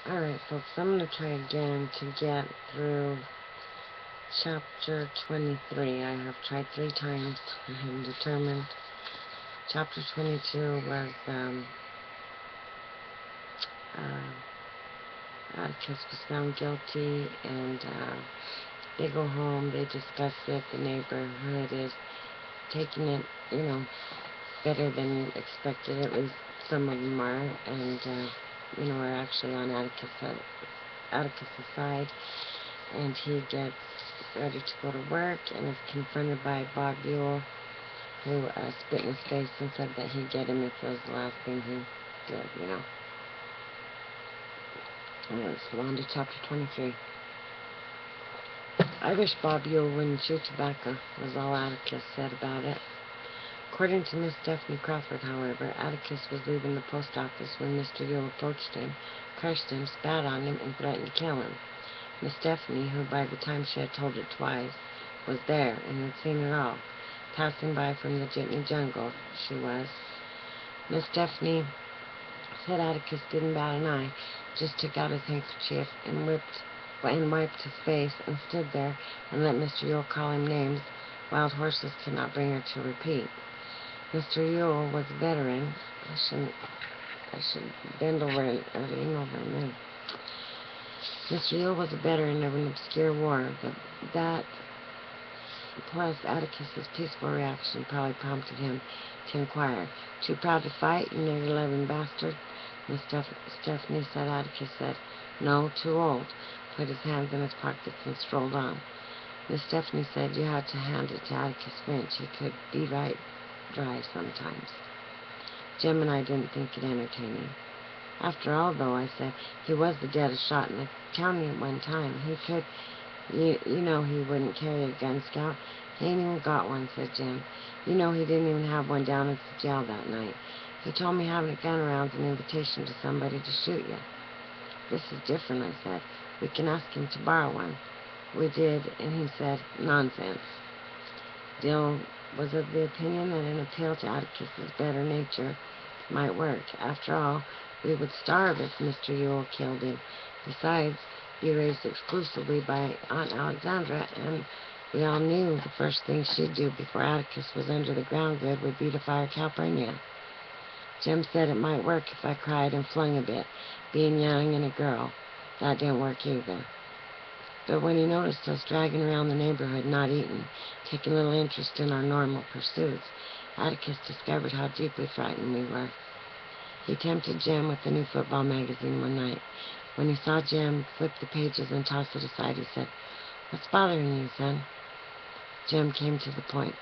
Alright, folks, I'm going to try again to get through chapter 23. I have tried 3 times. I am determined. Chapter 22 was, Atticus was found guilty, and they go home, they discuss it. The neighborhood is taking it, better than expected. At least some of them are, and, are actually on Atticus's side. And he gets ready to go to work and is confronted by Bob Buell, who spit in his face and said that he'd get him if it was the last thing he did. Alright, so on to chapter 23. I wish Bob Buell wouldn't chew tobacco, was all Atticus said about it. According to Miss Stephanie Crawford, however, Atticus was leaving the post office when Mr. Yule approached him, cursed him, spat on him, and threatened to kill him. Miss Stephanie, who by the time she had told it twice, was there and had seen it all. Passing by from the jitney jungle, she was. Miss Stephanie said Atticus didn't bat an eye, just took out his handkerchief and wiped his face and stood there and let Mr. Yule call him names wild horses could not bring her to repeat. Mr. Yule was a veteran. I should bend over and lean over a minute. Mr. Yule was a veteran of an obscure war, but that, plus Atticus's peaceful reaction, probably prompted him to inquire. Too proud to fight, you nigger-loving bastard? Miss Stephanie said. Atticus said, no, too old, put his hands in his pockets and strolled on. Miss Stephanie said you had to hand it to Atticus Finch. He could be right dry sometimes. Jim and I didn't think it entertaining. After all, though, I said, he was the deadest shot in the county at one time. He could, he wouldn't carry a gun, Scout. He ain't even got one, said Jim. He didn't even have one down at the jail that night. He told me having a gun around's an invitation to somebody to shoot you. This is different, I said. We can ask him to borrow one. We did, and he said, nonsense. Dill was of the opinion that an appeal to Atticus's better nature might work. After all, we would starve if Mr. Yule killed him. Besides, be raised exclusively by Aunt Alexandra, and we all knew the first thing she'd do before Atticus was under the ground good would be to fire Calpurnia. Jim said it might work if I cried and flung a bit, being young and a girl. That didn't work either. But when he noticed us dragging around the neighborhood, not eating, taking little interest in our normal pursuits, Atticus discovered how deeply frightened we were. He tempted Jim with the new football magazine one night. When he saw Jim flip the pages and toss it aside, he said, what's bothering you, son? Jim came to the point.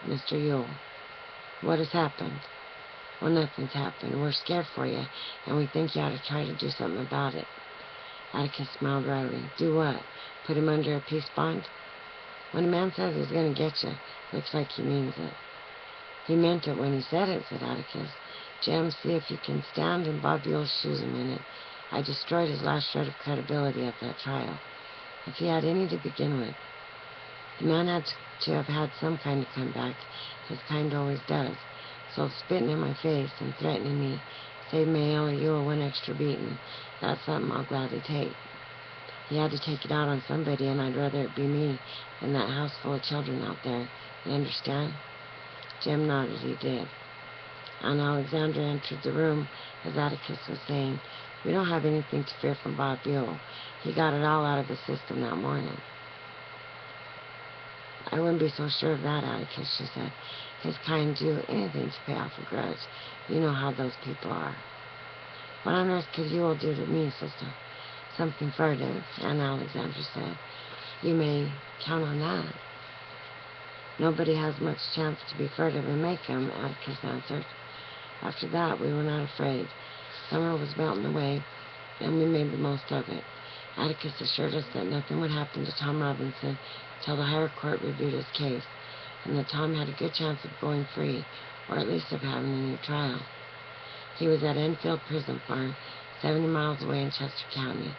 Mr. Yule, what has happened? Well, nothing's happened. We're scared for you, and we think you ought to try to do something about it. Atticus smiled wryly. Do what? Put him under a peace bond? When a man says he's going to get you, looks like he means it. He meant it when he said it, said Atticus. Jim, see if you can stand in Bob Buell's shoes a minute. I destroyed his last shred of credibility at that trial. If he had any to begin with. The man had to have had some kind of comeback. His kind always does. So spitting in my face and threatening me, save Mail or you one extra beating, that's something I'll gladly take. He had to take it out on somebody, and I'd rather it be me than that house full of children out there. You understand? Jim nodded. He did. Aunt Alexandra entered the room as Atticus was saying, we don't have anything to fear from Bob Buell. He got it all out of his system that morning. I wouldn't be so sure of that, Atticus, she said. His kind do anything to pay off a grudge. You know how those people are. What on earth could you all do to me, sister? Something furtive, Aunt Alexandra said. You may count on that. Nobody has much chance to be furtive and make 'em, Atticus answered. After that, we were not afraid. Summer was melting away, and we made the most of it. Atticus assured us that nothing would happen to Tom Robinson till the higher court reviewed his case, and that Tom had a good chance of going free, or at least of having a new trial. He was at Enfield Prison Farm, 70 miles away in Chester County.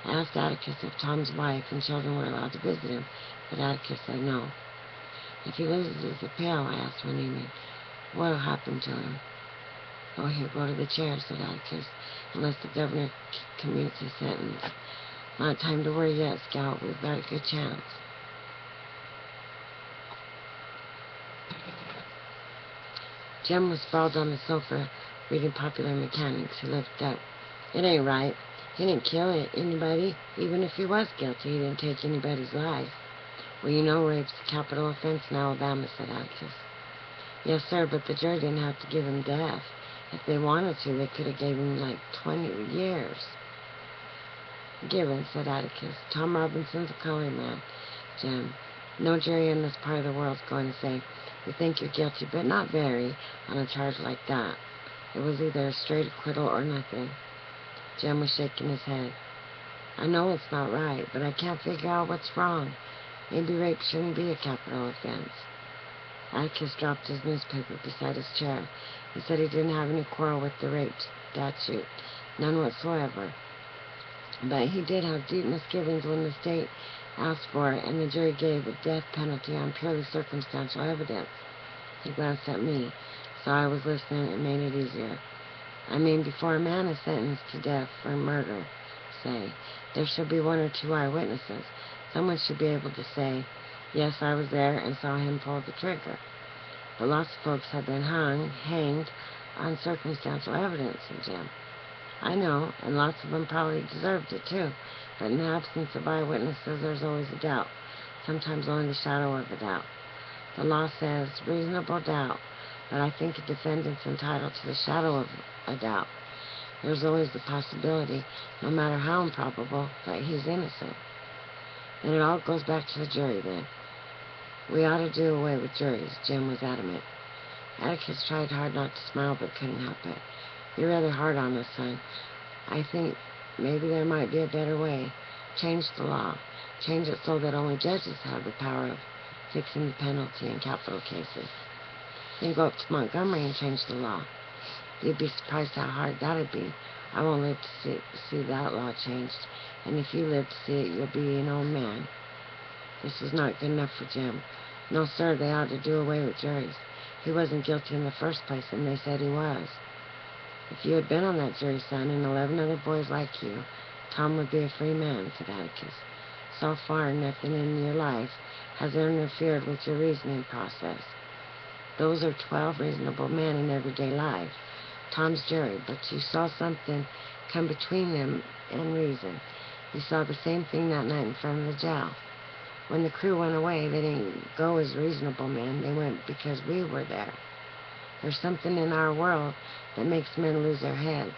I asked Atticus if Tom's wife and children were allowed to visit him, but Atticus said no. If he loses his appeal, I asked one evening, what'll happen to him? "Oh, he'll go to the chair," said Atticus, "unless the governor commutes his sentence. Not time to worry yet, Scout. We've got a good chance." Jem was sprawled on the sofa, reading Popular Mechanics. He looked up. "It ain't right. He didn't kill anybody. Even if he was guilty, he didn't take anybody's life." "Well, you know rape's a capital offense in Alabama," said Atticus. "Yes, sir, but the jury didn't have to give him death. If they wanted to, they could have gave him like 20 years. "Given," said Atticus. "Tom Robinson's a colored man, Jem. No jury in this part of the world's going to say, 'We think you're guilty, but not very,' on a charge like that. It was either a straight acquittal or nothing." Jem was shaking his head. "I know it's not right, but I can't figure out what's wrong. Maybe rape shouldn't be a capital offense." Atticus dropped his newspaper beside his chair. He said he didn't have any quarrel with the rape statute, none whatsoever. But he did have deep misgivings when the state asked for it and the jury gave a death penalty on purely circumstantial evidence. He glanced at me, so I was listening. It made it easier. "I mean, before a man is sentenced to death for murder, say, there should be one or two eyewitnesses. Someone should be able to say, 'Yes, I was there and saw him pull the trigger.' But lots of folks have been hanged on circumstantial evidence," said Jim. "I know, and lots of them probably deserved it too. But in the absence of eyewitnesses, there's always a doubt, sometimes only the shadow of a doubt. The law says reasonable doubt, but I think a defendant's entitled to the shadow of a doubt. There's always the possibility, no matter how improbable, that he's innocent. And it all goes back to the jury then. We ought to do away with juries," Jim was adamant. Atticus tried hard not to smile, but couldn't help it. "You're rather hard on us, son. I think maybe there might be a better way. Change the law. Change it so that only judges have the power of fixing the penalty in capital cases. Then go up to Montgomery and change the law. You'd be surprised how hard that'd be. I won't live to see that law changed, and if you live to see it, you'll be an old man." This was not good enough for Jim. "No, sir, they ought to do away with juries. He wasn't guilty in the first place, and they said he was." "If you had been on that jury, son, and 11 other boys like you, Tom would be a free man," said Atticus. "So far, nothing in your life has interfered with your reasoning process. Those are 12 reasonable men in everyday life. Tom's jury, but you saw something come between them and reason. You saw the same thing that night in front of the jail. When the crew went away, they didn't go as reasonable men. They went because we were there. There's something in our world that makes men lose their heads.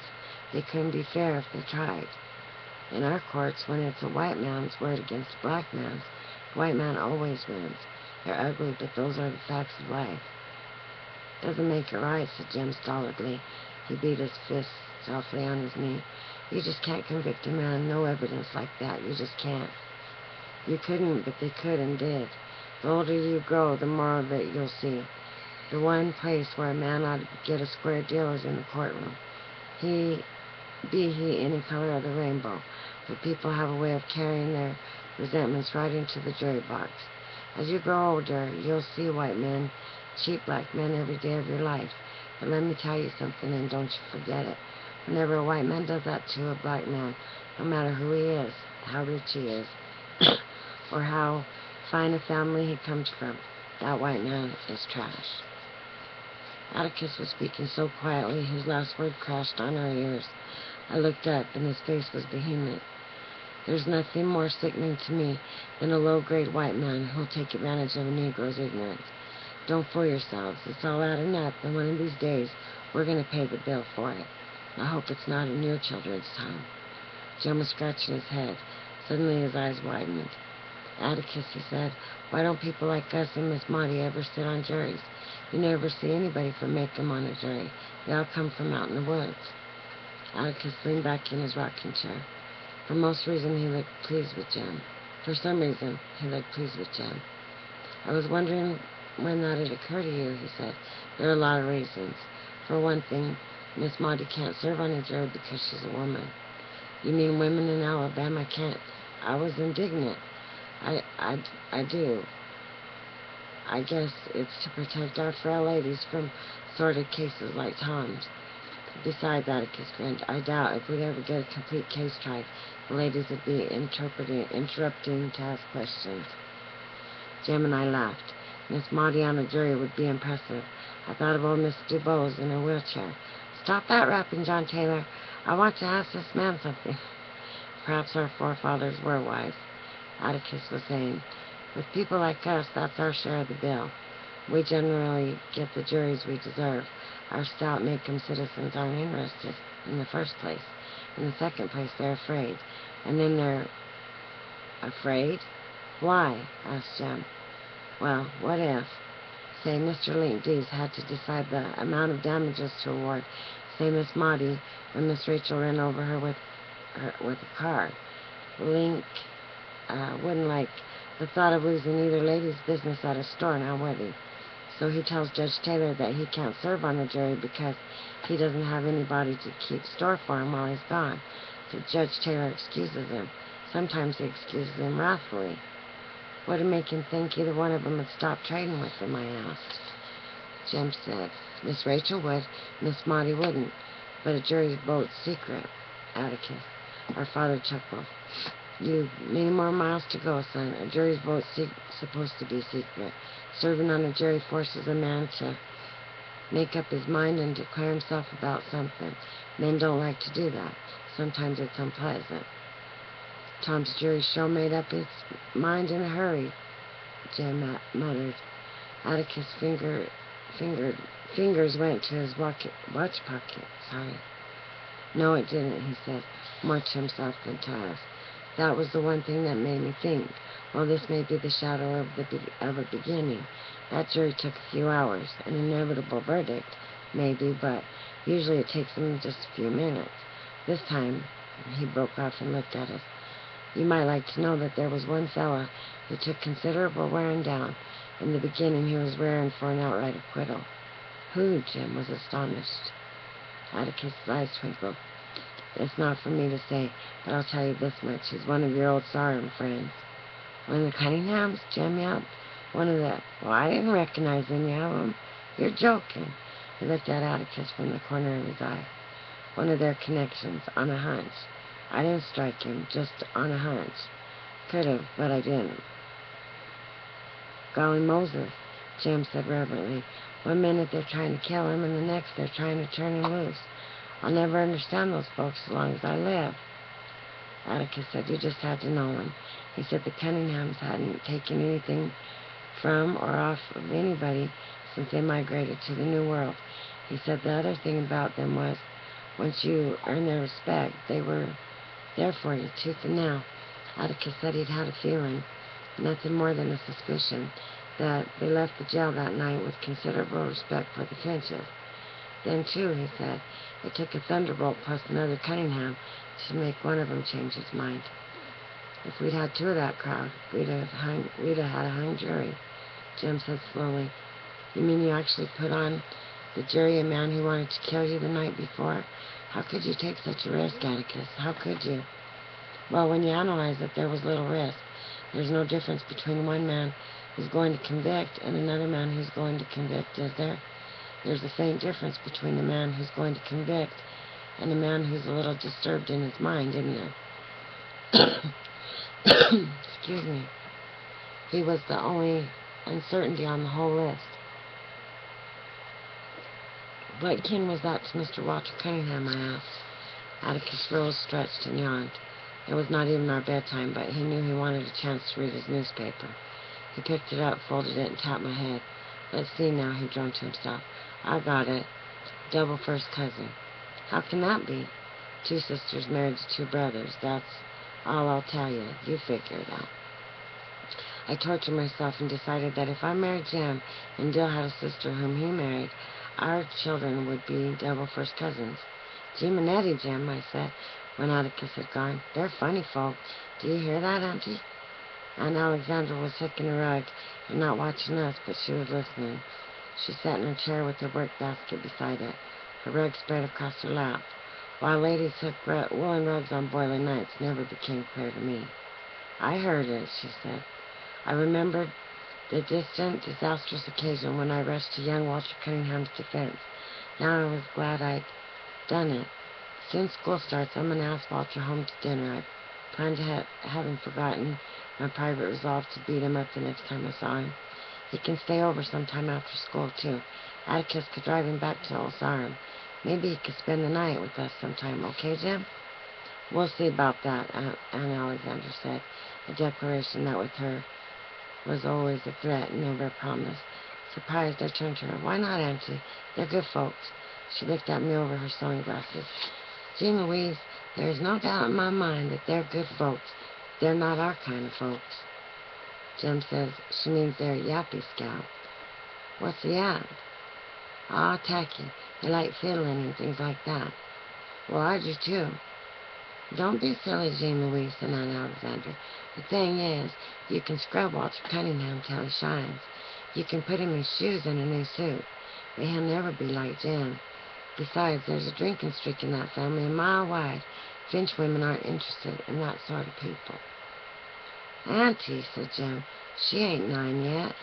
They couldn't be fair if they tried. In our courts, when it's a white man's word against a black man's, the white man always wins. They're ugly, but those are the facts of life." "Doesn't make it right," said Jim stolidly. He beat his fist softly on his knee. "You just can't convict a man, no evidence like that. You just can't." "You couldn't, but they could and did. The older you grow, the more of it you'll see. The one place where a man ought to get a square deal is in the courtroom. Be he any color of the rainbow. But people have a way of carrying their resentments right into the jury box. As you grow older, you'll see white men cheat black men every day of your life. But let me tell you something, and don't you forget it. Whenever a white man does that to a black man, no matter who he is, how rich he is, or how fine a family he comes from, that white man is trash." Atticus was speaking so quietly, his last word crashed on our ears. I looked up, and his face was vehement. "There's nothing more sickening to me than a low-grade white man who'll take advantage of a Negro's ignorance. Don't fool yourselves. It's all adding up, and one of these days we're going to pay the bill for it. I hope it's not in your children's time." Jim was scratching his head. Suddenly his eyes widened. "Atticus," he said, "why don't people like us and Miss Maudie ever sit on juries? You never see anybody from Macomb on a jury. They all come from out in the woods." Atticus leaned back in his rocking chair. For some reason, he looked pleased with Jim. "I was wondering when that had occurred to you," he said. "There are a lot of reasons. For one thing, Miss Maudie can't serve on a jury because she's a woman." "You mean women in Alabama can't?" I was indignant. I do. I guess it's to protect our frail ladies from sordid cases like Tom's. Besides, Atticus grinned, I doubt if we'd ever get a complete case tried. The ladies would be interrupting to ask questions. Jim and I laughed. Miss Maudie on a jury would be impressive. I thought of old Miss Dubose in her wheelchair. Stop that rapping, John Taylor. I want to ask this man something. Perhaps our forefathers were wise. Atticus was saying, with people like us, that's our share of the bill. We generally get the juries we deserve. Our stout make-em citizens aren't interested in the first place. In the second place, they're afraid. And then they're afraid? Why? Asked Jim. Well, what if, say, Mr. Link Dees had to decide the amount of damages to award, say Miss Maudie, when Miss Rachel ran over her with a car. Link wouldn't like the thought of losing either lady's business at a store, now would he? So he tells Judge Taylor that he can't serve on the jury because he doesn't have anybody to keep store for him while he's gone. So Judge Taylor excuses him. Sometimes he excuses him wrathfully. What would make him think either one of them would stop trading with him, I asked. Jim said, Miss Rachel would, Miss Maudie wouldn't. But a jury's vote's secret, Atticus. Our father chuckled. You've many more miles to go, son. A jury's vote's supposed to be secret. Serving on a jury forces a man to make up his mind and declare himself about something. Men don't like to do that. Sometimes it's unpleasant. Tom's jury show made up his mind in a hurry, Jim muttered. Atticus' fingers went to his watch pocket. Sorry. No, it didn't, he said, more to himself than to us. That was the one thing that made me think, well, this may be the shadow of a beginning. That jury took a few hours, an inevitable verdict, maybe, but usually it takes them just a few minutes. This time, he broke off and looked at us. You might like to know that there was one fella who took considerable wearing down. In the beginning, he was raring for an outright acquittal. Who? Jim was astonished. Atticus' eyes twinkled. It's not for me to say, but I'll tell you this much. He's one of your old Sarum friends. One of the Cunninghams? Jim yelped. One of the... Well, I didn't recognize any of them. You're joking. He looked at Atticus from the corner of his eye. One of their connections, on a hunch. I didn't strike him, just on a hunch. Could have, but I didn't. Golly Moses, Jim said reverently. One minute they're trying to kill him, and the next they're trying to turn him loose. I'll never understand those folks as long as I live. Atticus said you just had to know him. He said the Cunninghams hadn't taken anything from or off of anybody since they migrated to the New World. He said the other thing about them was, once you earned their respect, they were there for you, tooth and nail. Atticus said he'd had a feeling, nothing more than a suspicion, that they left the jail that night with considerable respect for the Finches. Then, too, he said, it took a thunderbolt plus another Cunningham to make one of them change his mind. If we'd had two of that crowd, we'd have had a hung jury. Jim said slowly, you mean you actually put on the jury a man who wanted to kill you the night before? How could you take such a risk, Atticus? How could you? Well, when you analyze it, there was little risk. There's no difference between one man who's going to convict and another man who's going to convict, is there? There's a faint difference between a man who's going to convict and a man who's a little disturbed in his mind, isn't there? Excuse me. He was the only uncertainty on the whole list. What kin was that to Mr. Walter Cunningham, I asked. Atticus rose, stretched, and yawned. It was not even our bedtime, but he knew he wanted a chance to read his newspaper. He picked it up, folded it, and tapped my head. Let's see now, he droned to himself. I got it. Double first cousin. How can that be? Two sisters married to two brothers. That's all I'll tell you. You figure it out. I tortured myself and decided that if I married Jim and Dill had a sister whom he married, our children would be double first cousins. Jim and Eddie, Jim, I said, when Atticus had gone. They're funny folk. Do you hear that, Auntie? Aunt Alexandra was hooking a rug and not watching us, but she was listening. She sat in her chair with her work basket beside it, her rug spread across her lap. While ladies hook woolen rugs on boiler nights never became clear to me. I heard it, she said. I remembered the distant, disastrous occasion when I rushed to young Walter Cunningham's defense. Now I was glad I'd done it. Soon school starts, I'm going to ask Walter home to dinner. I plan to haven't forgotten my private resolve to beat him up the next time I saw him. He can stay over sometime after school, too. Atticus could drive him back to Old Sarum. Maybe he could spend the night with us sometime, okay, Jim? We'll see about that, Aunt Alexandra said, a declaration that with her was always a threat and never a promise. Surprised, I turned to her. Why not, Auntie? They're good folks. She looked at me over her sewing glasses. Jean Louise, there is no doubt in my mind that they're good folks. They're not our kind of folks. Jem says she means they're yappy, Scout. What's a yap? Ah, tacky. They like fiddling and things like that. Well, I do too. Don't be silly, Jean Louise, said Aunt Alexandra. The thing is, you can scrub Walter Cunningham till he shines. You can put him in shoes and a new suit, but he'll never be like Jim. Besides, there's a drinking streak in that family a mile wide. Finch women aren't interested in that sort of people. Auntie, said Jim, she ain't 9 yet.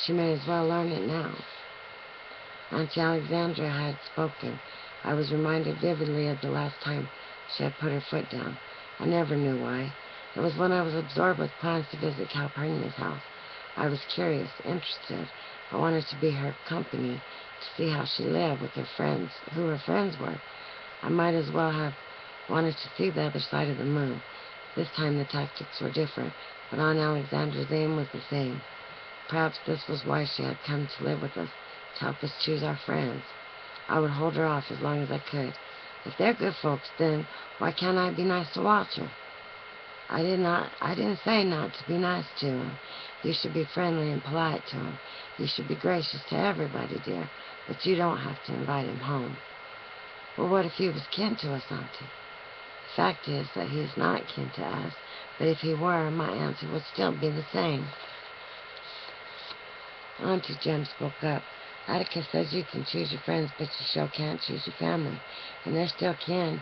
She may as well learn it now. Auntie Alexandra had spoken. I was reminded vividly of the last time she had put her foot down. I never knew why. It was when I was absorbed with plans to visit Calpurnia's house. I was curious, interested. I wanted to be her company, to see how she lived with her friends, who her friends were. I might as well have wanted to see the other side of the moon. This time the tactics were different, but Aunt Alexandra's aim was the same. Perhaps this was why she had come to live with us, to help us choose our friends. I would hold her off as long as I could. If they're good folks, then why can't I be nice to Walter? I didn't say not to be nice to him. You should be friendly and polite to him. You should be gracious to everybody, dear, but you don't have to invite him home. Well, what if he was kin to us, Auntie? The fact is that he is not kin to us, but if he were, my answer would still be the same. Auntie, Jem spoke up. Atticus says you can choose your friends, but you sure can't choose your family. And they're still kin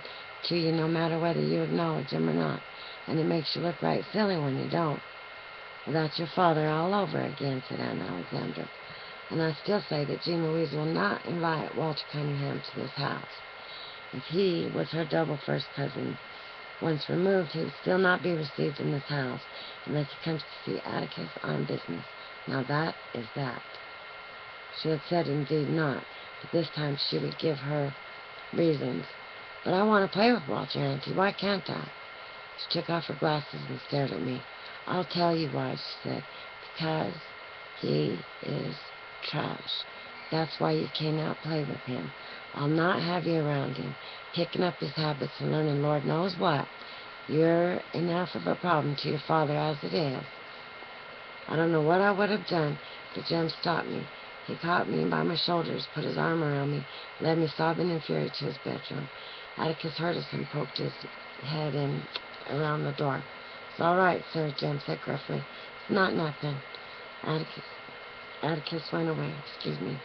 to you no matter whether you acknowledge them or not. And it makes you look right silly when you don't. Well, that's your father all over again, said Aunt Alexandra. And I still say that Jean Louise will not invite Walter Cunningham to this house. If he was her double first cousin, once removed, he would still not be received in this house unless he comes to see Atticus on business. Now that is that. She had said indeed not, but this time she would give her reasons. But I want to play with Walter, Auntie. Why can't I? She took off her glasses and stared at me. I'll tell you why, she said. Because he is trash. That's why you cannot play with him. I'll not have you around him, picking up his habits and learning Lord knows what. You're enough of a problem to your father as it is. I don't know what I would have done, but Jem stopped me. He caught me by my shoulders, put his arm around me, led me sobbing in fury to his bedroom. Atticus heard us and poked his head in around the door. It's all right, sir, Jem said gruffly. It's not nothing. Atticus went away. Excuse me.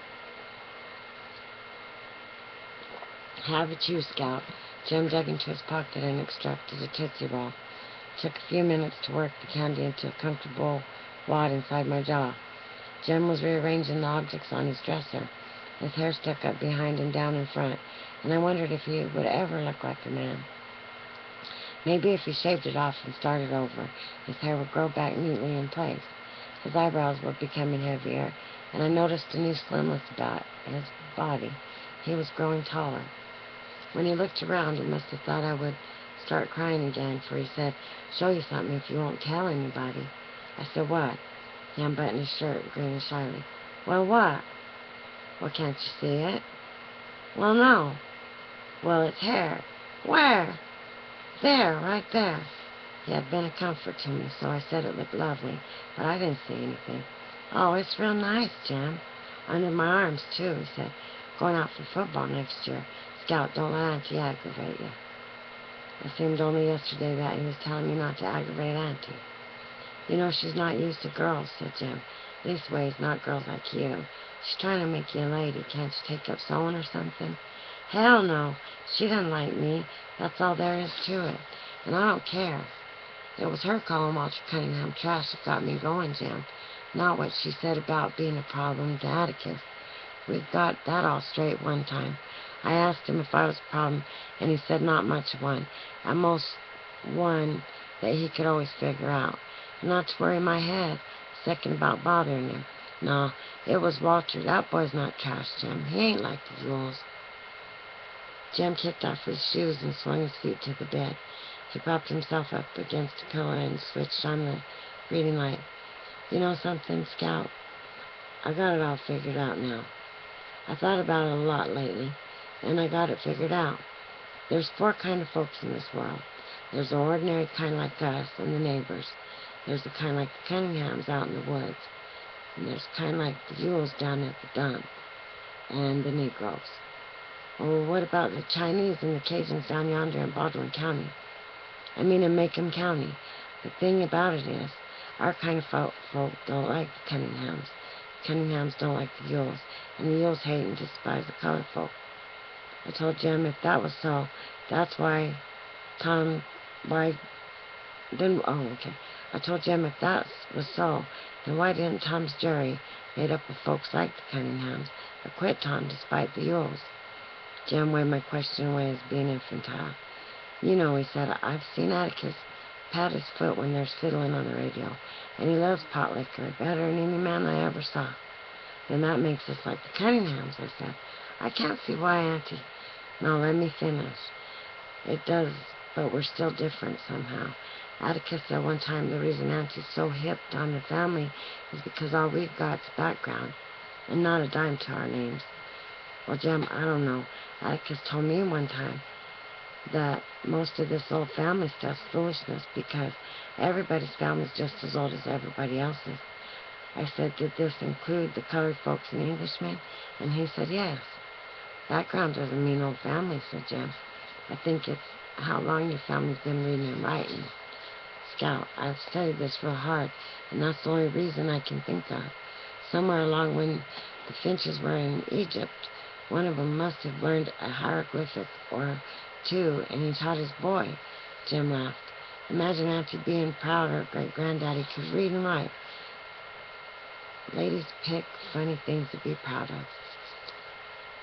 Have it you, Scout. Jem dug into his pocket and extracted a Tootsie Roll. It took a few minutes to work the candy into a comfortable wad inside my jaw. Jem was rearranging the objects on his dresser. His hair stuck up behind and down in front, and I wondered if he would ever look like a man. Maybe if he shaved it off and started over, his hair would grow back neatly in place. His eyebrows were becoming heavier, and I noticed a new slimness about his body. He was growing taller. When he looked around, he must have thought I would start crying again, for he said, "Show you something if you won't tell anybody." I said, "What?" He unbuttoned his shirt, grinning shyly. "Well, what?" "Well, can't you see it?" "Well, no." "Well, it's hair." "Where?" "There, right there." He had been a comfort to me, so I said it looked lovely, but I didn't see anything. "Oh, it's real nice, Jem. Under my arms, too," he said. "Going out for football next year. Scout, don't let Auntie aggravate you." It seemed only yesterday that he was telling me not to aggravate Auntie. "You know she's not used to girls," said Jem. "Leastways, not girls like you. She's trying to make you a lady. Can't you take up sewing or something?" "Hell no. She doesn't like me. That's all there is to it. And I don't care. It was her calling Walter Cunningham trash that got me going, Jem. Not what she said about being a problem to Atticus. We've got that all straight one time. I asked him if I was a problem, and he said not much of one. At most, one that he could always figure out. Not to worry my head a second about bothering him. No, it was Walter. That boy's not trash, Jim. He ain't like the Yules. Jim kicked off his shoes and swung his feet to the bed. He propped himself up against a pillow and switched on the reading light. You know something, Scout? I got it all figured out now. I thought about it a lot lately, and I got it figured out. There's 4 kind of folks in this world. There's the ordinary kind like us and the neighbors. There's the kind like the Cunninghams out in the woods. And there's kind like the Yules down at the dump. And the Negroes. Well, what about the Chinese and the Cajuns down yonder in Baldwin County? I mean in Macomb County. The thing about it is, our kind of folk don't like the Cunninghams. The Cunninghams don't like the Yules. And the Yules hate and despise the colored folk. I told Jim if that was so, that's why I told Jim if that was so, then why didn't Tom's jury, made up of folks like the Cunninghams, acquit Tom despite the Yules? Jim waved my question away as being infantile. You know, he said, I've seen Atticus pat his foot when there's fiddling on the radio, and he loves pot liquor better than any man I ever saw. Then that makes us like the Cunninghams, I said. I can't see why, Auntie. No, let me finish. It does, but we're still different somehow. Atticus said one time the reason Auntie's so hipped on the family is because all we've got's background, and not a dime to our names. Well, Jim, I don't know. Atticus told me one time that most of this old family stuff's foolishness because everybody's family's just as old as everybody else's. I said, did this include the colored folks and Englishmen? And he said, yes. Background doesn't mean old family, said Jim. I think it's how long your family's been reading and writing. Scout, I've studied this real hard, and that's the only reason I can think of. Somewhere along when the Finches were in Egypt, one of them must have learned a hieroglyphic or 2, and he taught his boy. Jim laughed. Imagine Auntie being proud her great-granddaddy could read and write. Ladies pick funny things to be proud of.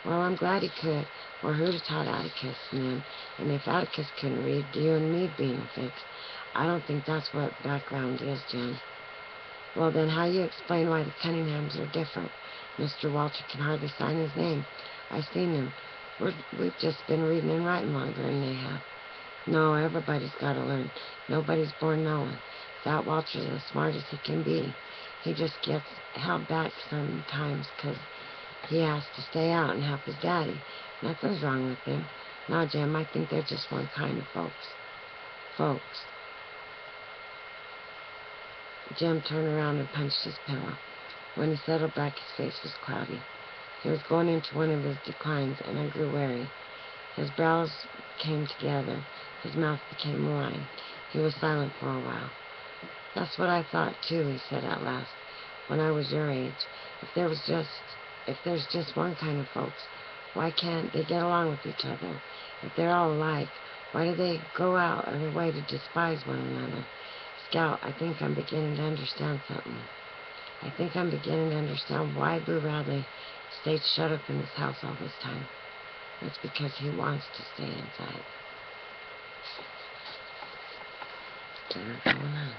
Well, I'm glad he could, or who'd have taught Atticus and them, and if Atticus couldn't read, you and me being fixed. I don't think that's what background is, Jim. Well, then how you explain why the Cunninghams are different? Mr. Walter can hardly sign his name. I've seen him. We've just been reading and writing longer than they have. No, everybody's got to learn. Nobody's born knowing. That Walter's as smart as he can be. He just gets held back sometimes because he has to stay out and help his daddy. Nothing's wrong with him. No, Jim, I think they're just one kind of folks. Jim turned around and punched his pillow. When he settled back, his face was cloudy. He was going into one of his declines, and I grew wary. His brows came together. His mouth became a line. He was silent for a while. That's what I thought, too, he said at last. When I was your age, if there's just one kind of folks, why can't they get along with each other? If they're all alike, why do they go out of their way to despise one another? Scout, I think I'm beginning to understand something. I think I'm beginning to understand why Boo Radley stayed shut up in his house all this time. It's because he wants to stay inside. Dinner going on.